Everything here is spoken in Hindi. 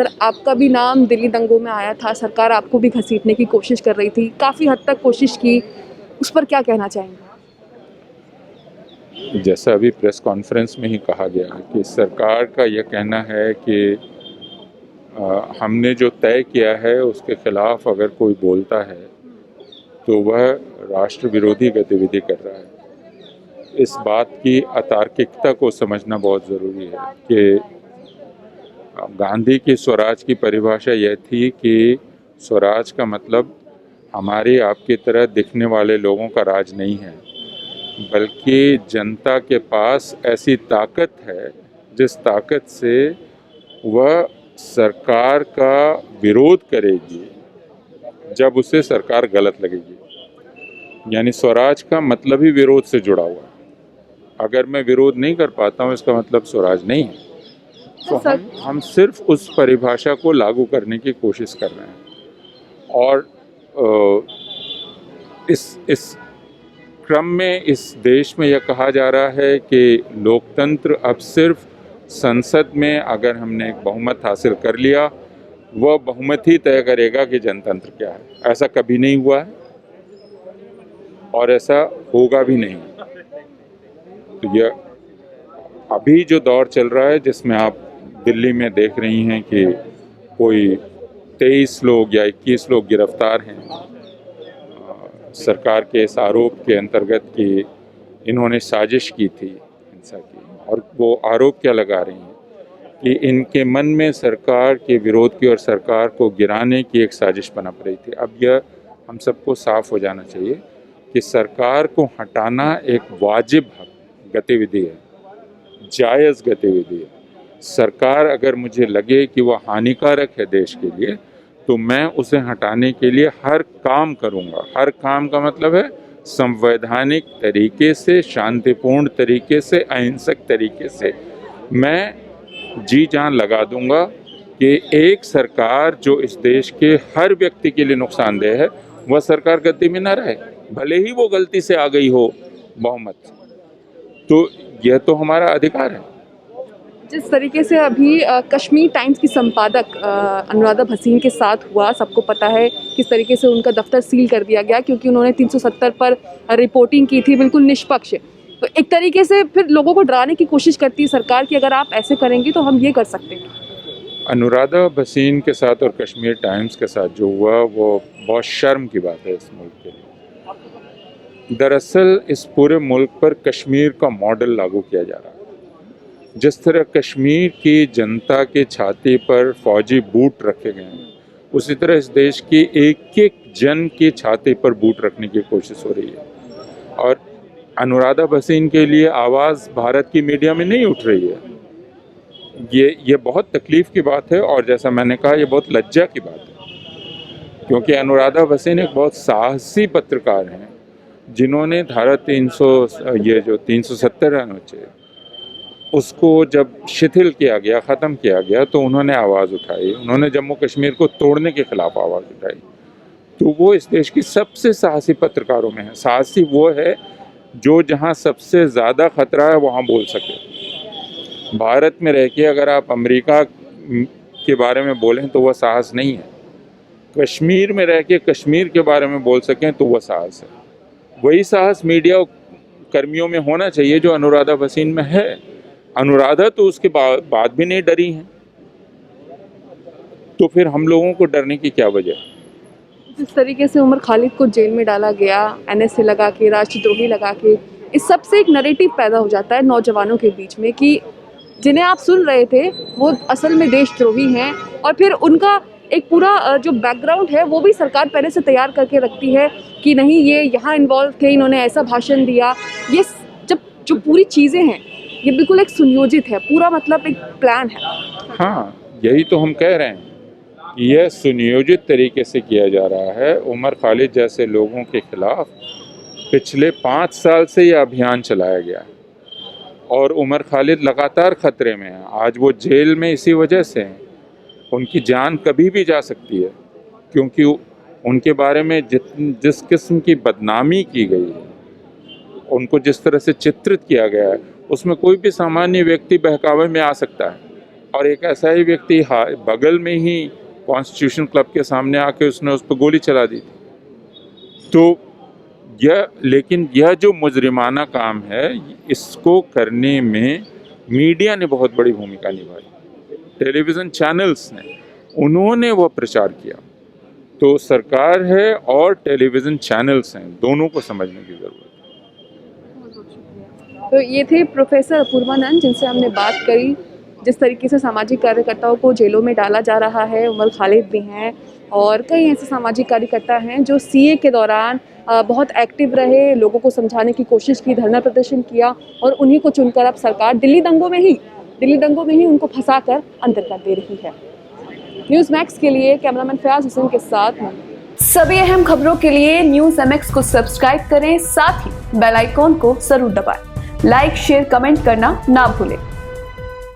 सर आपका भी नाम दिल्ली दंगों में आया था, सरकार आपको भी घसीटने की कोशिश कर रही थी, काफ़ी हद तक कोशिश की, उस पर क्या कहना चाहेंगे? जैसा अभी प्रेस कॉन्फ्रेंस में ही कहा गया कि सरकार का यह कहना है कि हमने जो तय किया है उसके खिलाफ अगर कोई बोलता है तो वह राष्ट्र विरोधी गतिविधि कर रहा है। इस बात की अतार्किकता को समझना बहुत ज़रूरी है कि गांधी की स्वराज की परिभाषा यह थी कि स्वराज का मतलब हमारे आपकी तरह दिखने वाले लोगों का राज नहीं है, बल्कि जनता के पास ऐसी ताकत है जिस ताकत से वह सरकार का विरोध करेगी जब उसे सरकार गलत लगेगी। यानी स्वराज का मतलब ही विरोध से जुड़ा हुआ है। अगर मैं विरोध नहीं कर पाता हूँ इसका मतलब स्वराज नहीं है। तो हम सिर्फ उस परिभाषा को लागू करने की कोशिश कर रहे हैं और इस क्रम में इस देश में यह कहा जा रहा है कि लोकतंत्र अब सिर्फ संसद में अगर हमने एक बहुमत हासिल कर लिया वह बहुमत ही तय करेगा कि जनतंत्र क्या है। ऐसा कभी नहीं हुआ है और ऐसा होगा भी नहीं। तो यह अभी जो दौर चल रहा है जिसमें आप दिल्ली में देख रही हैं कि कोई 23 लोग या 21 लोग गिरफ्तार हैं सरकार के इस आरोप के अंतर्गत कि इन्होंने साजिश की थी हिंसा की, और वो आरोप क्या लगा रही हैं कि इनके मन में सरकार के विरोध की और सरकार को गिराने की एक साजिश पनप रही थी। अब यह हम सबको साफ हो जाना चाहिए कि सरकार को हटाना एक वाजिब गतिविधि है, जायज़ गतिविधि है। सरकार अगर मुझे लगे कि वह हानिकारक है देश के लिए तो मैं उसे हटाने के लिए हर काम करूंगा। हर काम का मतलब है संवैधानिक तरीके से, शांतिपूर्ण तरीके से, अहिंसक तरीके से मैं जी जान लगा दूंगा कि एक सरकार जो इस देश के हर व्यक्ति के लिए नुकसानदेह है वह सरकार गद्दी में न रहे, भले ही वो गलती से आ गई हो बहुमत। तो यह तो हमारा अधिकार है। जिस तरीके से अभी कश्मीर टाइम्स की संपादक अनुराधा भसीन के साथ हुआ, सबको पता है किस तरीके से उनका दफ्तर सील कर दिया गया क्योंकि उन्होंने 370 पर रिपोर्टिंग की थी बिल्कुल निष्पक्ष। तो एक तरीके से फिर लोगों को डराने की कोशिश करती है सरकार कि अगर आप ऐसे करेंगी तो हम ये कर सकते हैं। अनुराधा भसीन के साथ और कश्मीर टाइम्स के साथ जो हुआ वो बहुत शर्म की बात है इस मुल्क के लिए। दरअसल इस पूरे मुल्क पर कश्मीर का मॉडल लागू किया जा रहा है। जिस तरह कश्मीर की जनता के छाती पर फौजी बूट रखे गए हैं, उसी तरह इस देश की एक एक जन की छाती पर बूट रखने की कोशिश हो रही है। और अनुराधा भसीन के लिए आवाज़ भारत की मीडिया में नहीं उठ रही है। ये बहुत तकलीफ़ की बात है और जैसा मैंने कहा ये बहुत लज्जा की बात है, क्योंकि अनुराधा भसीन एक बहुत साहसी पत्रकार हैं जिन्होंने धारा 370 अनुच्छेद उसको जब शिथिल किया गया, ख़त्म किया गया, तो उन्होंने आवाज़ उठाई। उन्होंने जम्मू कश्मीर को तोड़ने के ख़िलाफ़ आवाज़ उठाई। तो वो इस देश की सबसे साहसी पत्रकारों में है। साहसी वो है जो जहाँ सबसे ज़्यादा ख़तरा है वहाँ बोल सके। भारत में रह के अगर आप अमेरिका के बारे में बोलें तो वह साहस नहीं है। कश्मीर में रह के कश्मीर के बारे में बोल सकें तो वह साहस है। वही साहस मीडिया कर्मियों में होना चाहिए जो अनुराधा भसीन में है। अनुराधा तो उसके बाद भी नहीं डरी हैं, तो फिर हम लोगों को डरने की क्या वजह? जिस तरीके से उमर खालिद को जेल में डाला गया, एनएसए लगा के, राष्ट्रद्रोही लगा के, इस सब से एक नैरेटिव पैदा हो जाता है नौजवानों के बीच में कि जिन्हें आप सुन रहे थे वो असल में देशद्रोही हैं, और फिर उनका एक पूरा जो बैकग्राउंड है वो भी सरकार पहले से तैयार करके रखती है कि नहीं ये यहाँ इन्वॉल्व थे, इन्होंने ऐसा भाषण दिया। ये जब जो पूरी चीज़ें हैं ये बिल्कुल एक सुनियोजित है, पूरा मतलब एक प्लान है। हाँ, यही तो हम कह रहे हैं कि यह सुनियोजित तरीके से किया जा रहा है। उमर खालिद जैसे लोगों के खिलाफ पिछले 5 साल से यह अभियान चलाया गया और उमर खालिद लगातार खतरे में है। आज वो जेल में इसी वजह से हैं। उनकी जान कभी भी जा सकती है, क्योंकि उनके बारे में जिस किस्म की बदनामी की गई है, उनको जिस तरह से चित्रित किया गया है, उसमें कोई भी सामान्य व्यक्ति बहकावे में आ सकता है। और एक ऐसा ही व्यक्ति बगल में ही कॉन्स्टिट्यूशन क्लब के सामने आके उसने उस पर गोली चला दी थी। तो लेकिन यह जो मुजरिमाना काम है, इसको करने में मीडिया ने बहुत बड़ी भूमिका निभाई, टेलीविज़न चैनल्स ने, उन्होंने वो प्रचार किया। तो सरकार है और टेलीविज़न चैनल्स हैं, दोनों को समझने की ज़रूरत है। तो ये थे प्रोफेसर अपूर्वानंद, जिनसे हमने बात करी जिस तरीके से सामाजिक कार्यकर्ताओं को जेलों में डाला जा रहा है। उमर खालिद भी हैं और कई ऐसे सामाजिक कार्यकर्ता हैं जो सीए के दौरान बहुत एक्टिव रहे, लोगों को समझाने की कोशिश की, धरना प्रदर्शन किया और उन्हीं को चुनकर अब सरकार दिल्ली दंगों में ही उनको फंसाकर अंदर कर दे रही है। न्यूज़ मैक्स के लिए कैमरामैन फयाज हुसैन के साथ मैं। सभी अहम खबरों के लिए न्यूज़ MX को सब्सक्राइब करें, साथ ही बेल आइकॉन को जरूर दबाएं। लाइक, शेयर, कमेंट करना ना भूलें।